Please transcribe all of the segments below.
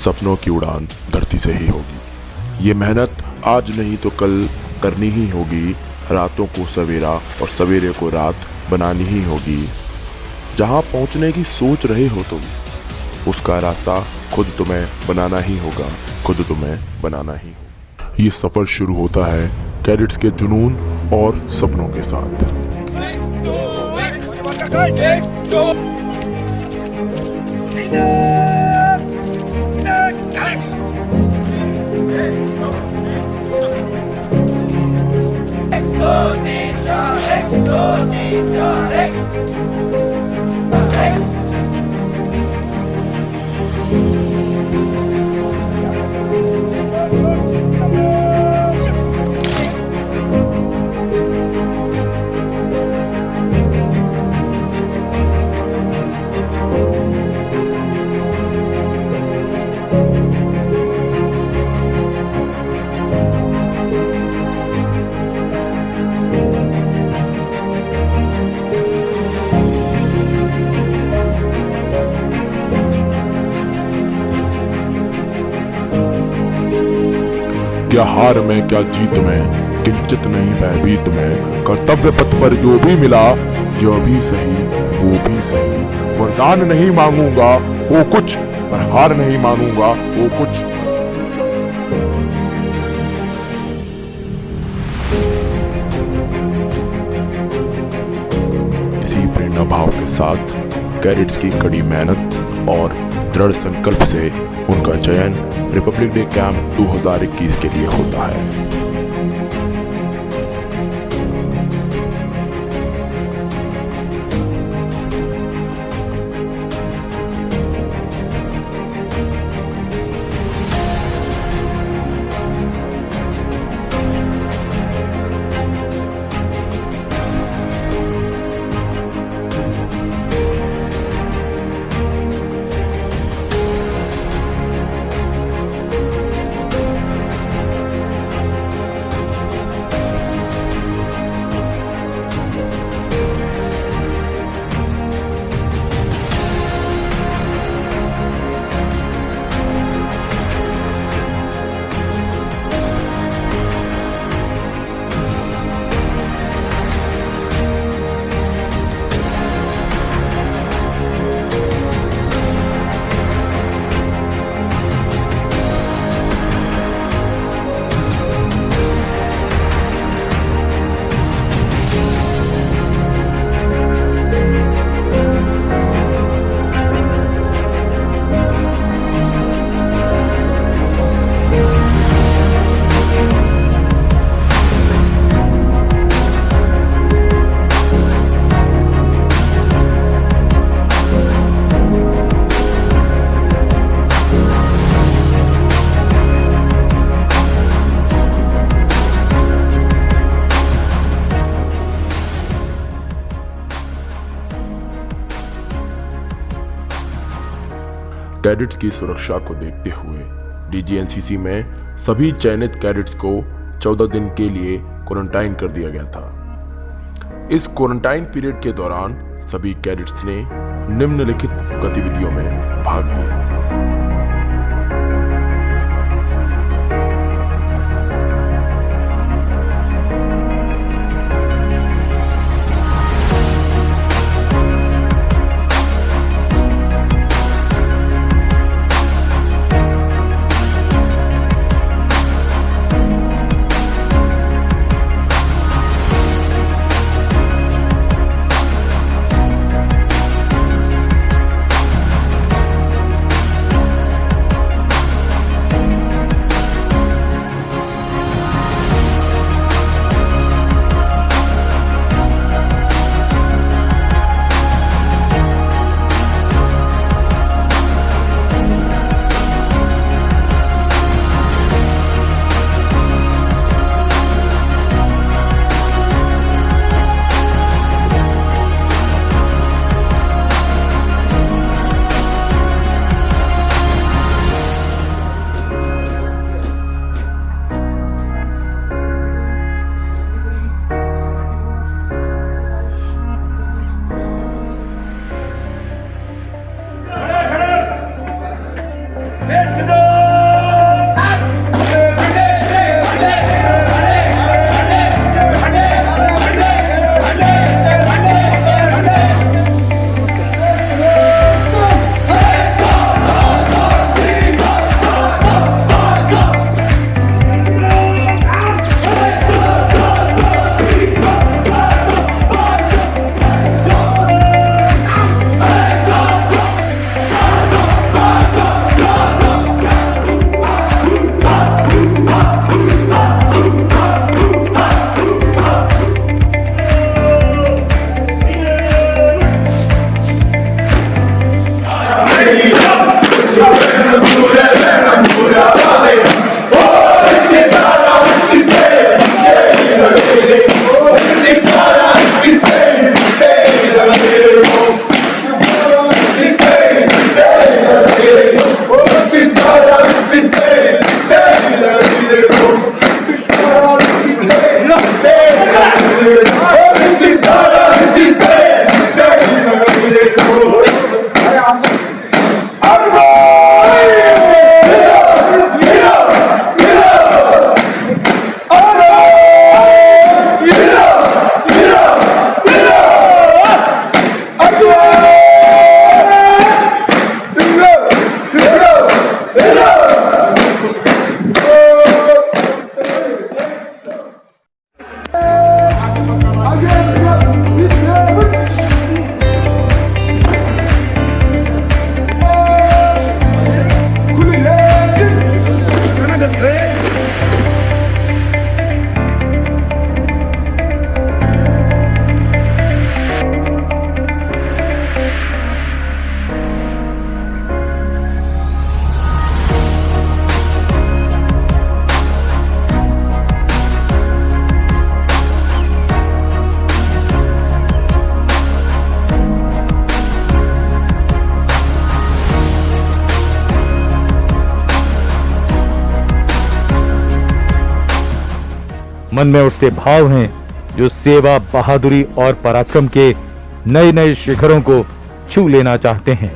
सपनों की उड़ान धरती से ही होगी। ये मेहनत आज नहीं तो कल करनी ही होगी। रातों को सवेरा और सवेरे को रात बनानी ही होगी। जहाँ पहुँचने की सोच रहे हो तुम, उसका रास्ता खुद तुम्हें बनाना ही होगा, खुद तुम्हें बनाना ही होगा। ये सफ़र शुरू होता है कैडेट्स के जुनून और सपनों के साथ। क्या हार में क्या जीत में, किंचित नहीं भयभीत में, कर्तव्य पथ पर जो भी मिला, यह भी सही वो भी सही। वरदान नहीं मांगूंगा वो कुछ, पर हार नहीं मानूंगा वो कुछ। इसी प्रेरणा भाव के साथ कैडेट्स की कड़ी मेहनत और दृढ़ संकल्प से उनका चयन रिपब्लिक डे कैंप 2021 के लिए होता है। कैडेट्स की सुरक्षा को देखते हुए डीजीएनसीसी में सभी चयनित कैडेट्स को 14 दिन के लिए क्वारंटाइन कर दिया गया था। इस क्वारंटाइन पीरियड के दौरान सभी कैडेट्स ने निम्नलिखित गतिविधियों में भाग लिया। मन में उठते भाव हैं जो सेवा, बहादुरी और पराक्रम के नए नए शिखरों को छू लेना चाहते हैं।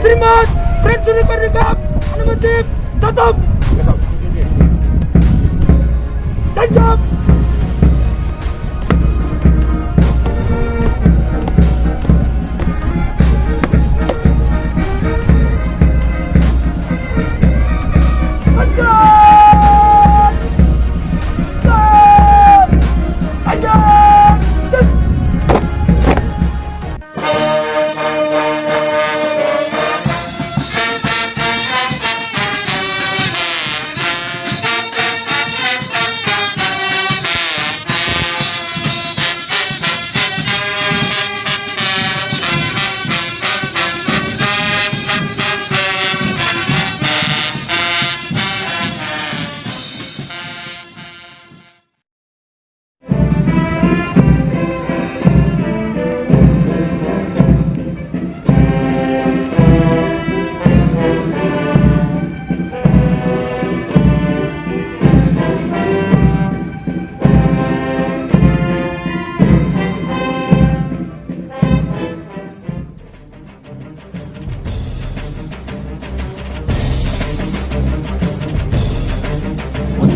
श्रीमान फ्रेंड शुरू करने का अनुमति खत्म।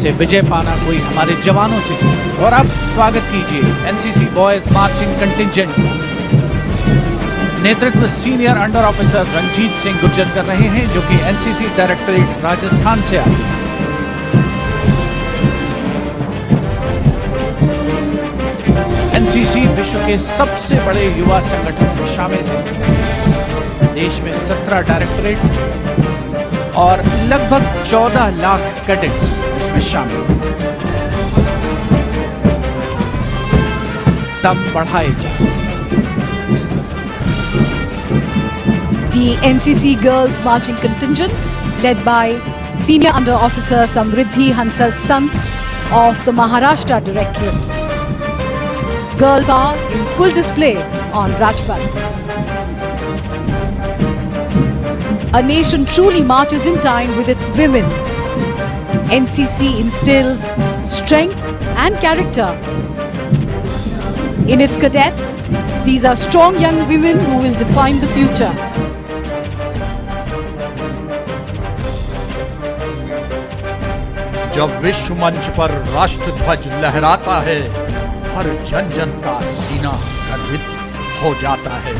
से विजय पाना कोई हमारे जवानों से सीखे। और अब स्वागत कीजिए एनसीसी बॉयज मार्चिंग कंटिंजेंट। नेतृत्व senior under officer Ranjit Singh Gurjar कर रहे हैं, जो कि एनसीसी डायरेक्टरेट राजस्थान से आए हैं। एनसीसी विश्व के सबसे बड़े युवा संगठन में शामिल है। देश में 17 डायरेक्टरेट और लगभग 14 लाख कैडेट्स इसमें शामिल हैं। दम बढ़ाए जाए। The NCC Girls Marching Contingent, led by Senior Under Officer Samriddhi Hansal Sant of the Maharashtra Directorate. Girl power in full display on Rajpath. A nation truly marches in time with its women. NCC instills strength and character. In its cadets, these are strong young women who will define the future. जब विश्व मंच पर राष्ट्र ध्वज लहराता है, हर जन जन का सीना गर्वित हो जाता है।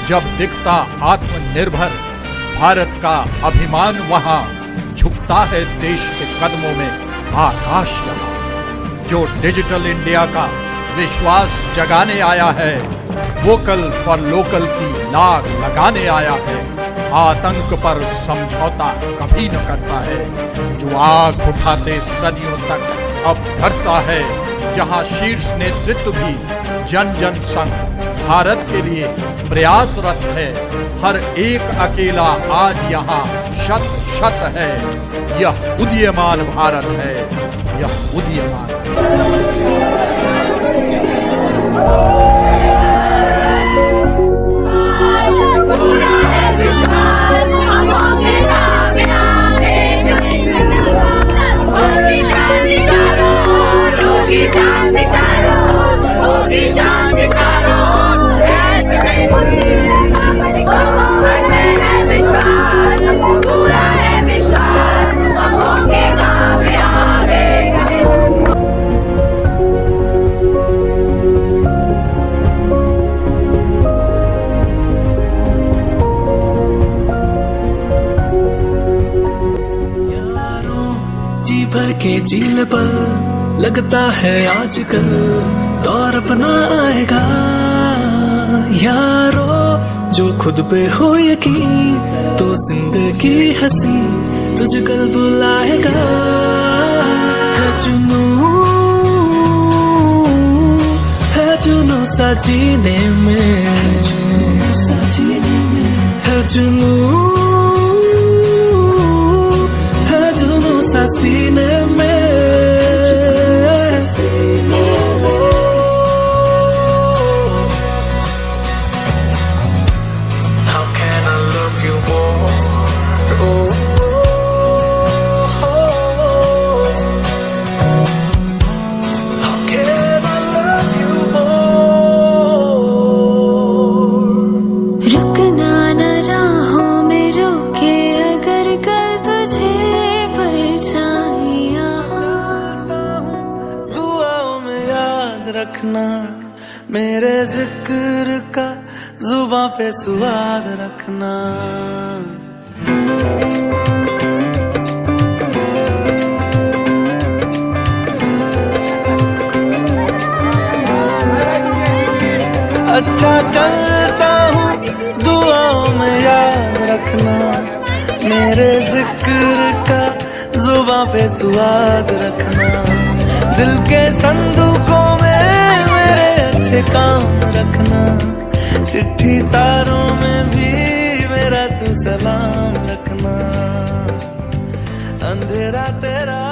जब दिखता आत्मनिर्भर भारत का अभिमान वहां, झुकता है देश के कदमों में आकाश यहाँ। जो डिजिटल इंडिया का विश्वास जगाने आया है, वोकल फॉर लोकल की लाग लगाने आया है, आतंक पर समझौता कभी न करता है। जो आग उठाते सदियों तक अब धरता है, जहां शीर्ष नेतृत्व भी जन जन संग भारत के लिए प्रयासरत है। हर एक अकेला आज यहाँ शत शत है। यह उदीयमान भारत है, यह उदीयमान पूरा है विश्वास, हम होंगे कामयाब, के झील पर लगता है आजकल दौर अपना आएगा यारो, जो खुद पे हो यकीन तो जिंदगी हंसी तुझे कल बुलाएगा। है जुनू सा जीने में, है जुनू सा सीने में। रखना मेरे जिक्र का जुबां पे स्वाद रखना। अच्छा चलता हूँ दुआओं में याद रखना, मेरे जिक्र का जुबां पे स्वाद रखना। दिल के संदूकों में मेरे अच्छे काम रखना, चिट्ठी तारों में भी मेरा तू सलाम रखना। अंधेरा तेरा